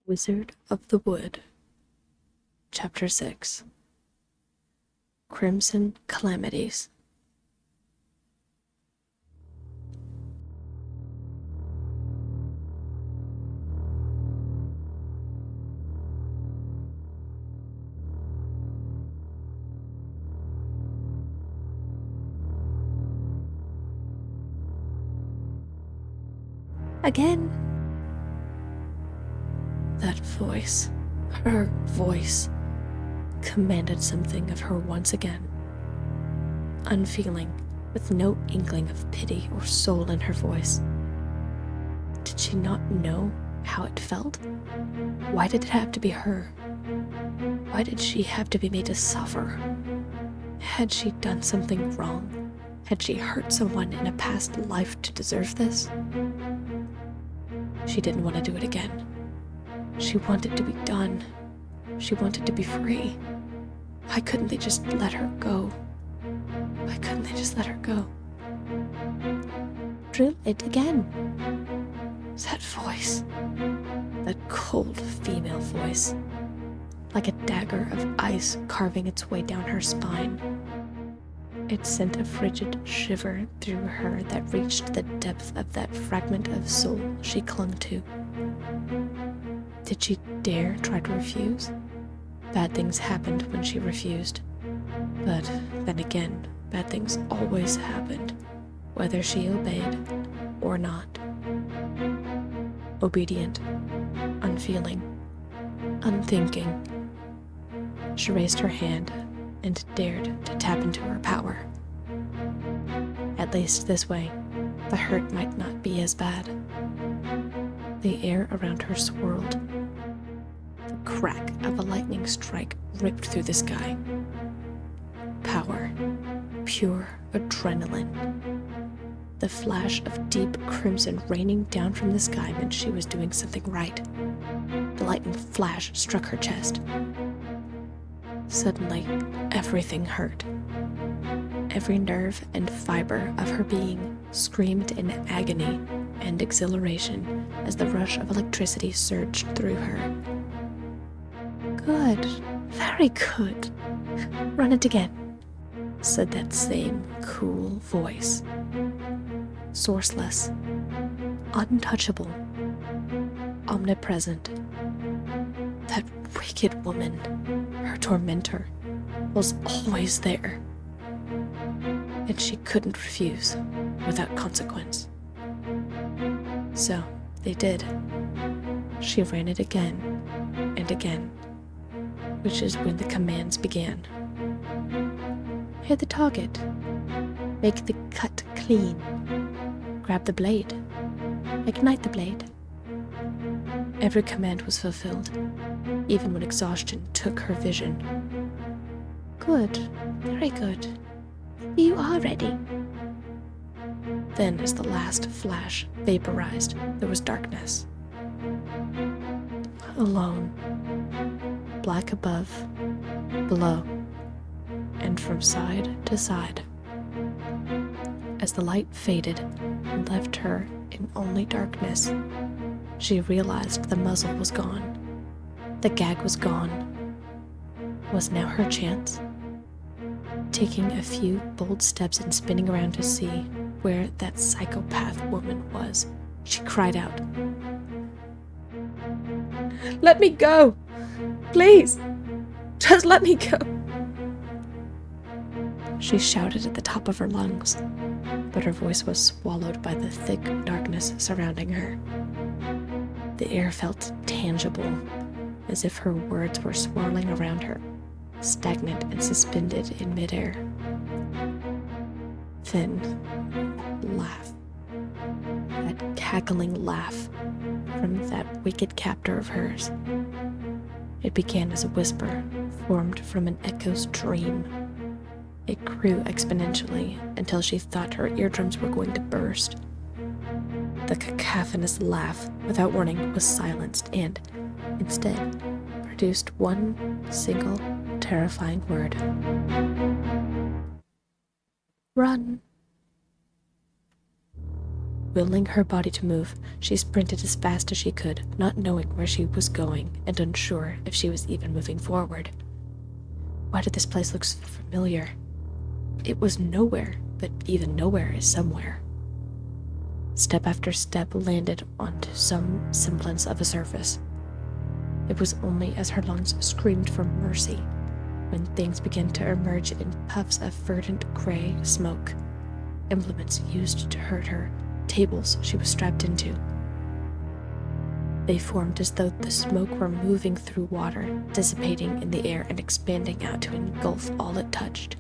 Wizard of the Wood, Chapter 6. Crimson Calamities. Again. That voice, her voice, commanded something of her once again. Unfeeling, with no inkling of pity or soul in her voice. Did she not know how it felt? Why did it have to be her? Why did she have to be made to suffer? Had she done something wrong? Had she hurt someone in a past life to deserve this? She didn't want to do it again. She wanted to be done. She wanted to be free. Why couldn't they just let her go? Why couldn't they just let her go? Drill it again. That voice. That cold female voice. Like a dagger of ice carving its way down her spine. It sent a frigid shiver through her that reached the depth of that fragment of soul she clung to. Did she dare try to refuse? Bad things happened when she refused. But then again, bad things always happened, whether she obeyed or not. Obedient, unfeeling, unthinking. She raised her hand and dared to tap into her power. At least this way, the hurt might not be as bad. The air around her swirled. The crack of a lightning strike ripped through the sky. Power. Pure adrenaline. The flash of deep crimson raining down from the sky meant she was doing something right. The lightning flash struck her chest. Suddenly, everything hurt. Every nerve and fiber of her being screamed in agony and exhilaration as the rush of electricity surged through her. Good, very good. Run it again, said that same cool voice. Sourceless, untouchable, omnipresent. That wicked woman, her tormentor, was always there. And she couldn't refuse without consequence. So they did. She ran it again and again, which is when the commands began. Hit the target. Make the cut clean. Grab the blade. Ignite the blade. Every command was fulfilled, even when exhaustion took her vision. Good, very good. You are ready. Then, as the last flash vaporized, there was darkness. Alone. Black above, below, and from side to side. As the light faded and left her in only darkness, she realized the muzzle was gone. The gag was gone. Was now her chance? Taking a few bold steps and spinning around to see where that psychopath woman was, she cried out, "Let me go! Please! Just let me go!" She shouted at the top of her lungs, but her voice was swallowed by the thick darkness surrounding her. The air felt tangible, as if her words were swirling around her, stagnant and suspended in midair. Then, laugh. That cackling laugh from that wicked captor of hers. It began as a whisper, formed from an echo's dream. It grew exponentially until she thought her eardrums were going to burst. The cacophonous laugh, without warning, was silenced and, instead, produced one single terrifying word. Run. Willing her body to move, she sprinted as fast as she could, not knowing where she was going and unsure if she was even moving forward. Why did this place look so familiar? It was nowhere, but even nowhere is somewhere. Step after step landed onto some semblance of a surface. It was only as her lungs screamed for mercy when things began to emerge in puffs of verdant gray smoke. Implements used to hurt her, tables she was strapped into. They formed as though the smoke were moving through water, dissipating in the air and expanding out to engulf all it touched.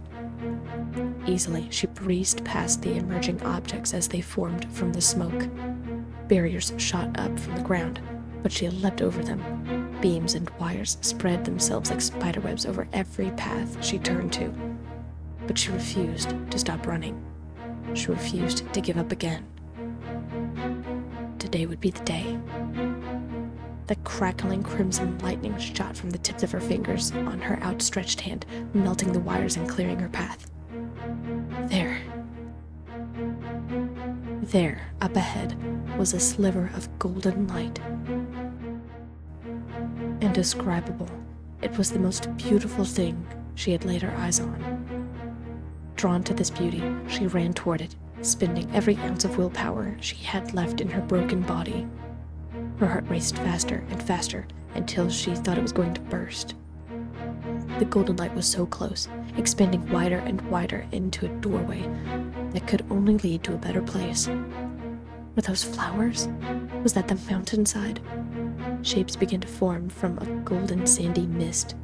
Easily, she breezed past the emerging objects as they formed from the smoke. Barriers shot up from the ground, but she leapt over them. Beams and wires spread themselves like spiderwebs over every path she turned to. But she refused to stop running. She refused to give up again. Today would be the day. The crackling crimson lightning shot from the tips of her fingers on her outstretched hand, melting the wires and clearing her path. There, up ahead, was a sliver of golden light. Indescribable, it was the most beautiful thing she had laid her eyes on. Drawn to this beauty, she ran toward it, spending every ounce of willpower she had left in her broken body. Her heart raced faster and faster until she thought it was going to burst. The golden light was so close, expanding wider and wider into a doorway that could only lead to a better place. Were those flowers? Was that the mountainside? Shapes began to form from a golden sandy mist,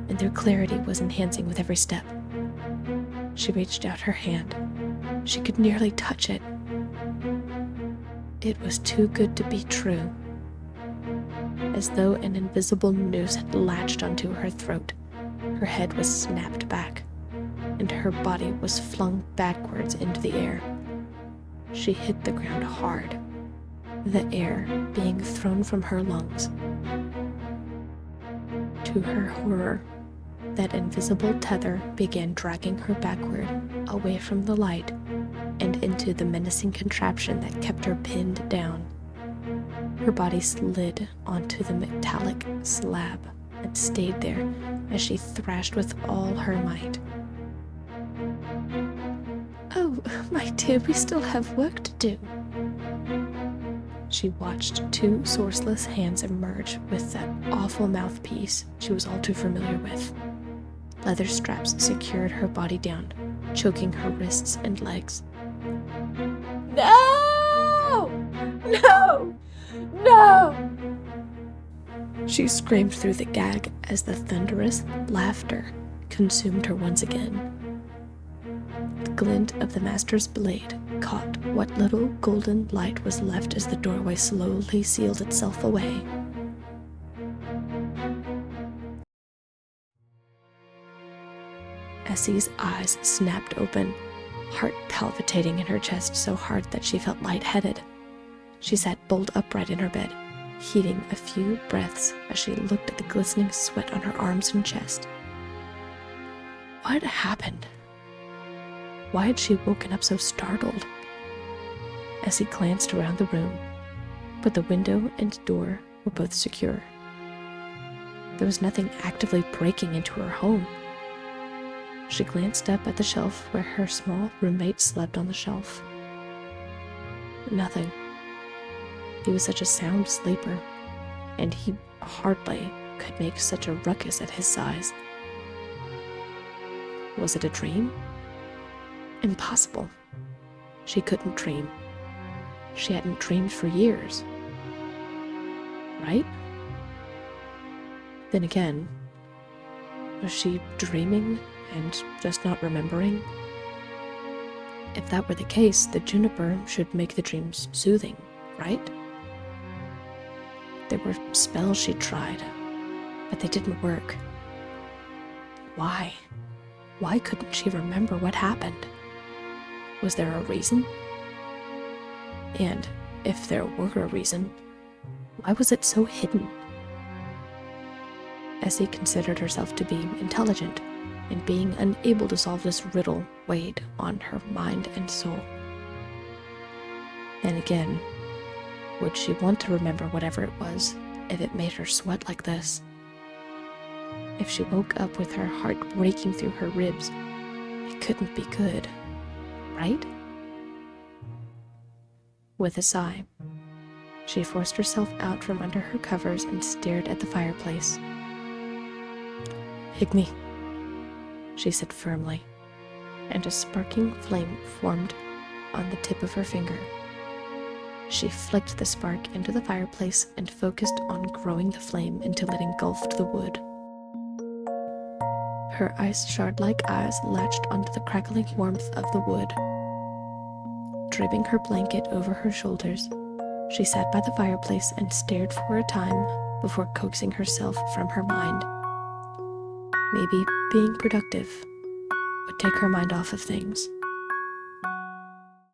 and their clarity was enhancing with every step. She reached out her hand. She could nearly touch it. It was too good to be true. As though an invisible noose had latched onto her throat, her head was snapped back, and her body was flung backwards into the air. She hit the ground hard, the air being thrown from her lungs. To her horror, that invisible tether began dragging her backward, away from the light, and into the menacing contraption that kept her pinned down. Her body slid onto the metallic slab and stayed there as she thrashed with all her might. "Oh, my dear, we still have work to do." She watched two sourceless hands emerge with that awful mouthpiece she was all too familiar with. Leather straps secured her body down, choking her wrists and legs. "No! No! No!" She screamed through the gag as the thunderous laughter consumed her once again. The glint of the master's blade caught what little golden light was left as the doorway slowly sealed itself away. Essie's eyes snapped open, heart palpitating in her chest so hard that she felt lightheaded. She sat bolt upright in her bed, heaving a few breaths as she looked at the glistening sweat on her arms and chest. What had happened? Why had she woken up so startled? Essie glanced around the room, but the window and door were both secure. There was nothing actively breaking into her home. She glanced up at the shelf where her small roommate slept on the shelf. Nothing. He was such a sound sleeper, and he hardly could make such a ruckus at his size. Was it a dream? Impossible. She couldn't dream. She hadn't dreamed for years. Right? Then again, was she dreaming and just not remembering? If that were the case, the juniper should make the dreams soothing, right? There were spells she tried, but they didn't work. Why? Why couldn't she remember what happened? Was there a reason? And if there were a reason, why was it so hidden? Essie considered herself to be intelligent, and being unable to solve this riddle weighed on her mind and soul. And again, would she want to remember whatever it was if it made her sweat like this? If she woke up with her heart breaking through her ribs, it couldn't be good, right? With a sigh, she forced herself out from under her covers and stared at the fireplace. "Pygmy," she said firmly, and a sparking flame formed on the tip of her finger. She flicked the spark into the fireplace and focused on growing the flame until it engulfed the wood. Her ice shard-like eyes latched onto the crackling warmth of the wood. Draping her blanket over her shoulders, she sat by the fireplace and stared for a time before coaxing herself from her mind. Maybe being productive would take her mind off of things.